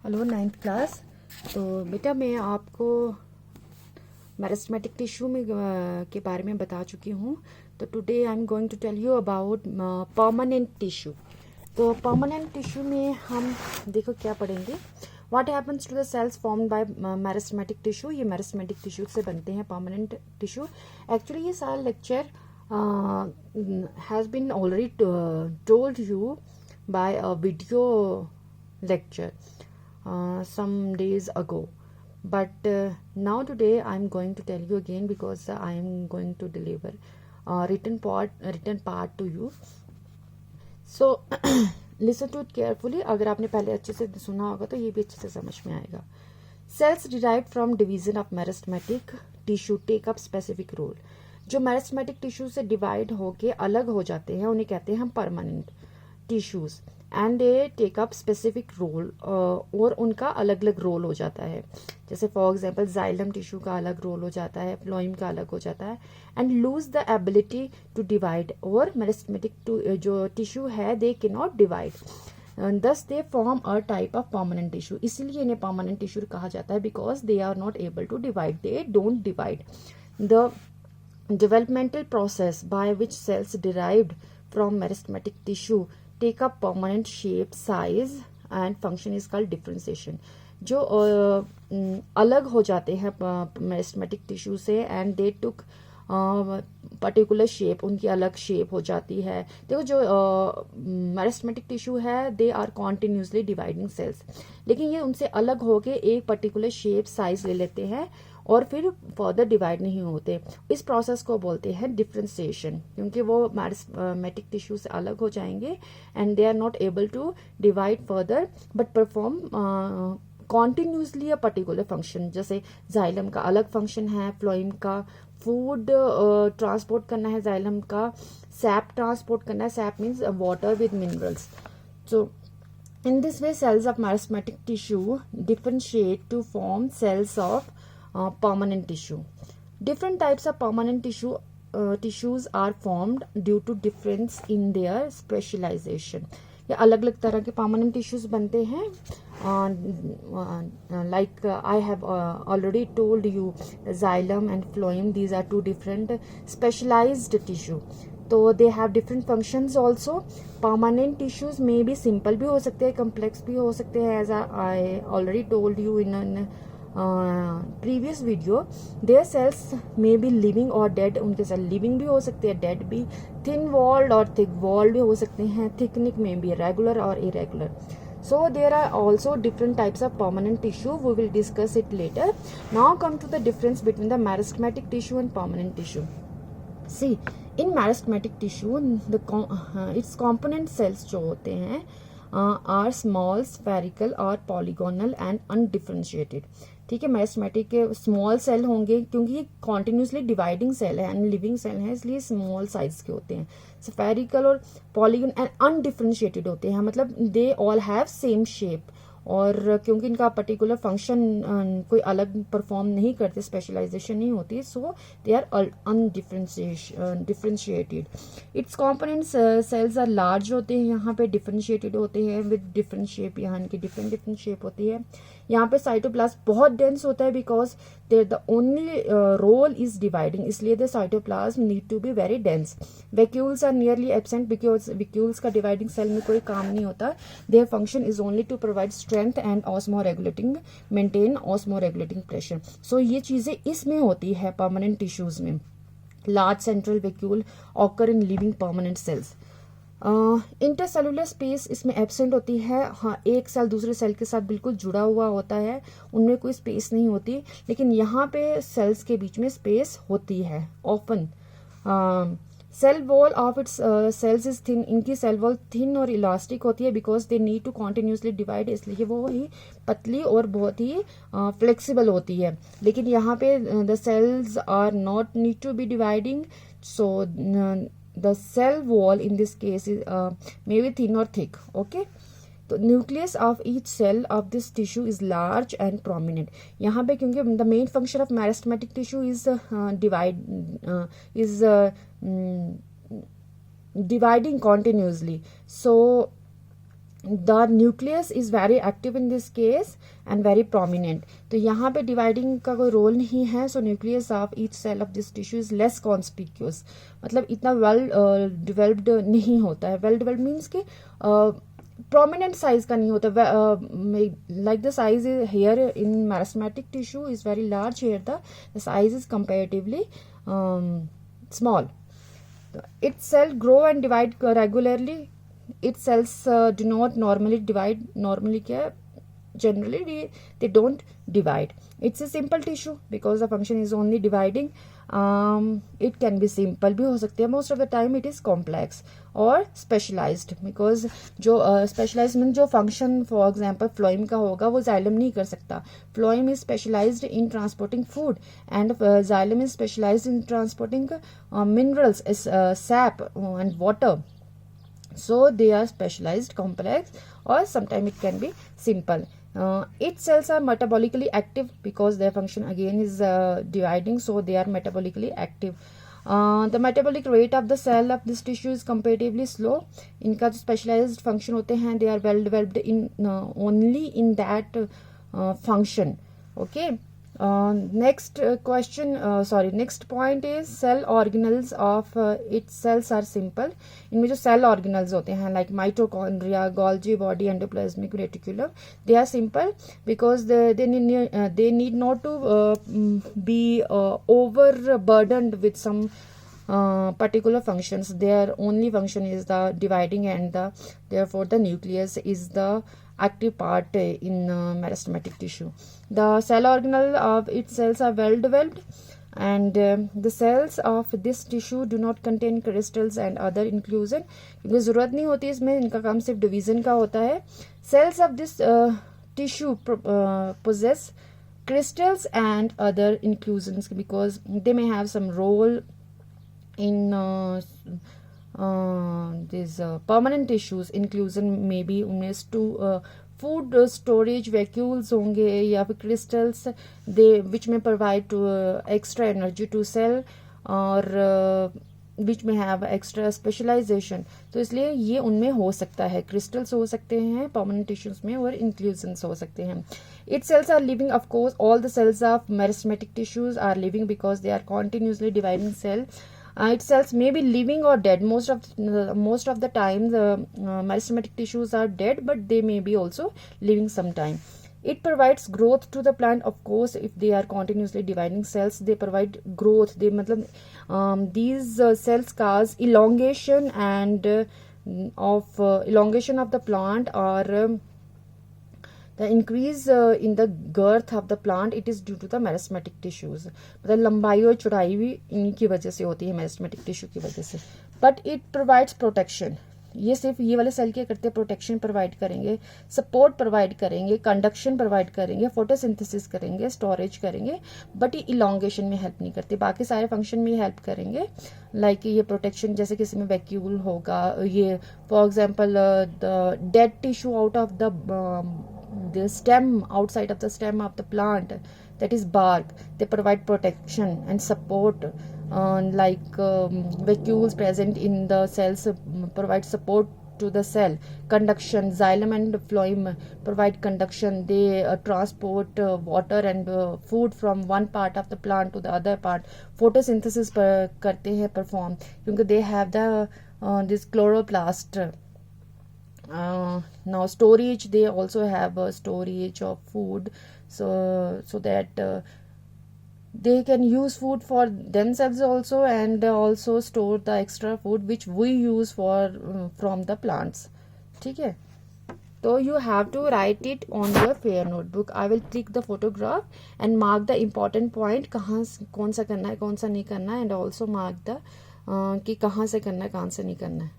Hello 9th class. तो बेटा मैं आपको मेरिस्टेमेटिक टिश्यू में के बारे में बता चुकी हूँ। तो today I am going to tell you about permanent tissue. तो परमानेंट टिश्यू में हम देखो क्या पढ़ेंगे, what happens to the cells formed by meristematic tissue. ये मेरिस्टेमेटिक टिश्यू से बनते हैं परमानेंट टिश्यू। एक्चुअली ये सारा lecture has been already told you by a video lecture some days ago, but now today I am going to tell you again because I am going to deliver written part to you. So listen to it carefully. अगर आपने पहले अच्छे से सुना होगा तो ये भी अच्छे से समझ में आएगा. Cells derived from division of meristematic tissue take up specific role. जो मेरिस्टेमेटिक टिश्यू से डिवाइड होके अलग हो जाते हैं उन्हें कहते हैं हम permanent tissues, and they take up specific role, और उनका अलग अलग रोल हो जाता है. जैसे फॉर एग्जांपल जाइलम टिश्यू का अलग रोल हो जाता है, फ्लोएम का अलग हो जाता है, and lose the ability to divide. और मेरिस्टेमेटिक जो टिश्यू है they can not divide, thus they form a type of permanent tissue. इसीलिए इन्हें permanent tissue कहा जाता है because they are not able to divide, they don't divide. The developmental process by which cells derived from meristematic tissue take up permanent shape, size and function is called differentiation. जो अलग हो जाते हैं meristematic tissue से and they took particular shape, उनकी अलग shape हो जाती है. देखो जो मेरिस्टेमेटिक टिश्यू है they are continuously dividing cells, लेकिन ये उनसे अलग होके एक पर्टिकुलर शेप साइज ले लेते हैं और फिर फर्दर डिवाइड नहीं होते. इस प्रोसेस को बोलते हैं डिफरेंशिएशन, क्योंकि वो मेरिस्टेमेटिक टिश्यू से अलग हो जाएंगे and they are not able to divide further but perform continuously a particular function. जैसे जाइलम का अलग फंक्शन है, फ्लोएम का फूड ट्रांसपोर्ट करना है, जाइलम का सैप ट्रांसपोर्ट करना है. SAP means water with minerals. So in this way cells of meristematic tissue differentiate to form cells of permanent tissue. Different types of permanent tissues are formed due to difference in their specialization. या अलग अलग तरह के permanent tissues बनते हैं. Like I have already told you, xylem and phloem, these are two different specialised tissue. तो they have different functions also. Permanent tissues में भी सिंपल भी हो सकते हैं, कम्प्लेक्स भी हो सकते हैं. As I already told you in previous video, their cells may be living और डेड. उनके सेल लिविंग भी हो सकते हैं, डेड भी. थिन वॉल्ड और थिक वॉल्ड भी हो सकते हैं. थिकनिक में भी रेगुलर और irregular. So there are also different types of permanent tissue. We will discuss it later. Now come to the difference between the meristematic tissue and permanent tissue. See, in meristematic tissue, its component cells जो होते हैं are small, spherical और polygonal and undifferentiated. ठीक है, meristematic के small cell होंगे क्योंकि ये कॉन्टिन्यूसली डिवाइडिंग सेल है एंड लिविंग सेल है, इसलिए स्मॉल साइज के होते हैं. स्फेरिकल और पॉलीगन एंड अनडिफरेंशिएटेड होते हैं, मतलब they all have same shape. और क्योंकि इनका पर्टिकुलर फंक्शन कोई अलग परफॉर्म नहीं करते, स्पेशलाइजेशन नहीं होती, so they are undifferentiated. Its component cells are large होते हैं, यहाँ पे डिफरेंशिएटेड होते हैं विद डिफरेंट शेप. यहाँ इनकी डिफरेंट शेप होती है. यहाँ पे साइटोप्लाज्म बहुत डेंस होता है because their the only role is dividing, इसलिए the cytoplasm need to be very dense. Vacuoles are nearly absent because vacuoles का डिवाइडिंग सेल में कोई काम नहीं होता. Their function is only to provide strength and osmoregulating, maintain osmoregulating pressure. So ये चीजें इसमें होती है परमानेंट टिश्यूज में. Large central vacuole occur in living permanent cells. Intercellular space इसमें एब्सेंट होती है. हाँ, एक सेल दूसरे सेल के साथ बिल्कुल जुड़ा हुआ होता है, उनमें कोई स्पेस नहीं होती, लेकिन यहाँ पे सेल्स के बीच में स्पेस होती है often. Cell wall of its cells is thin. इनकी सेल वॉल थिन और इलास्टिक होती है because they need to continuously divide, इसलिए वो ही पतली और बहुत ही फ्लेक्सिबल होती है. लेकिन यहाँ पे the cells are not need to be dividing, so the cell wall in this case is may be thin or thick. Okay, तो nucleus of each cell of this tissue is large and prominent. यहाँ पे क्योंकि the main function of meristematic tissue is dividing continuously, so the nucleus is very active in this case and very prominent. तो यहाँ पे dividing का कोई role नहीं है. So nucleus of each cell of this tissue is less conspicuous. मतलब इतना well developed नहीं होता है. वेल डिवेल्प्ड मीन्स कि prominent size का नहीं होता. Like the size is here in meristematic tissue is very large. Here the size is comparatively small. Its cell grow and divide regularly. Its cells do not normally divide. Normally क्या generally they don't divide. It's a simple tissue because the function is only dividing. It can be simple भी हो सकती है. Most of the time it is complex or specialized because जो specialized means जो function for example phloem का होगा वो xylem नहीं कर सकता. Phloem is specialized in transporting food and xylem is specialized in transporting minerals, sap and water. So they are specialized, complex, or sometimes it can be simple. Its cells are metabolically active because their function again is dividing, so they are metabolically active. The metabolic rate of the cell of this tissue is comparatively slow. इनका जो specialized function होते हैं, they are well developed in only in that function. Okay. Next question, next point is cell organelles of its cells are simple. इनमें जो cell organelles होते हैं like mitochondria, Golgi body, endoplasmic reticulum, they are simple because they need not to be overburdened with some particular functions. Their only function is the dividing and therefore the nucleus is the active part in meristematic tissue. The cell organelle of its cells are well developed and the cells of this tissue do not contain crystals and other inclusion. क्योंकि ज़रूरत नहीं होती इसमें, इनका काम सिर्फ division का होता है. Cells of this tissue possess crystals and other inclusions because they may have some role in these permanent tissues. Inclusion maybe उनमें food storage vacuoles होंगे या फिर crystals which may provide to extra energy to cell और which may have extra specialization. तो इसलिए ये उनमें हो सकता है. crystals हो सकते हैं permanent tissues में और inclusions हो सकते हैं. Its cells are living, of course. All the cells of meristematic tissues are living because they are continuously dividing cell. Its cells may be living or dead. Most of the time the meristematic tissues are dead, but they may be also living sometime. It provides growth to the plant, of course. If they are continuously dividing cells, they provide growth. These cells cause elongation and elongation of the plant or the increase in the girth of the plant. It is due to the meristematic tissues. मतलब लंबाई और चौड़ाई भी इन्हीं की वजह से होती है, meristematic tissue की वजह से. But it provides protection. ये सिर्फ ये वाले सेल क्या करते हैं, प्रोटेक्शन प्रोवाइड करेंगे, सपोर्ट प्रोवाइड करेंगे, कंडक्शन प्रोवाइड करेंगे, फोटोसिंथेसिस करेंगे, स्टोरेज करेंगे, बट ये इलोंगेशन में हेल्प नहीं करते. बाकी सारे फंक्शन में हेल्प करेंगे. लाइक ये प्रोटेक्शन, जैसे किसी में वैक्यूल होगा, ये for example the dead tissue out of the stem, outside of the stem of the plant, that is bark, they provide protection and support. Vacuoles present in the cells provide support to the cell. Conduction, xylem and phloem provide conduction. They transport water and food from one part of the plant to the other part. Photosynthesis करते हैं perform क्योंकि they have the this chloroplast. Now storage, they also have a storage of food, so that they can use food for themselves also and also store the extra food which we use for from the plants. ठीक है. So you have to write it on your fair notebook. I will click the photograph and mark the important point, कहाँ कौन सा करना है, कौन सा नहीं करना है, and also mark the कि कहाँ से करना है, कहाँ से नहीं करना है.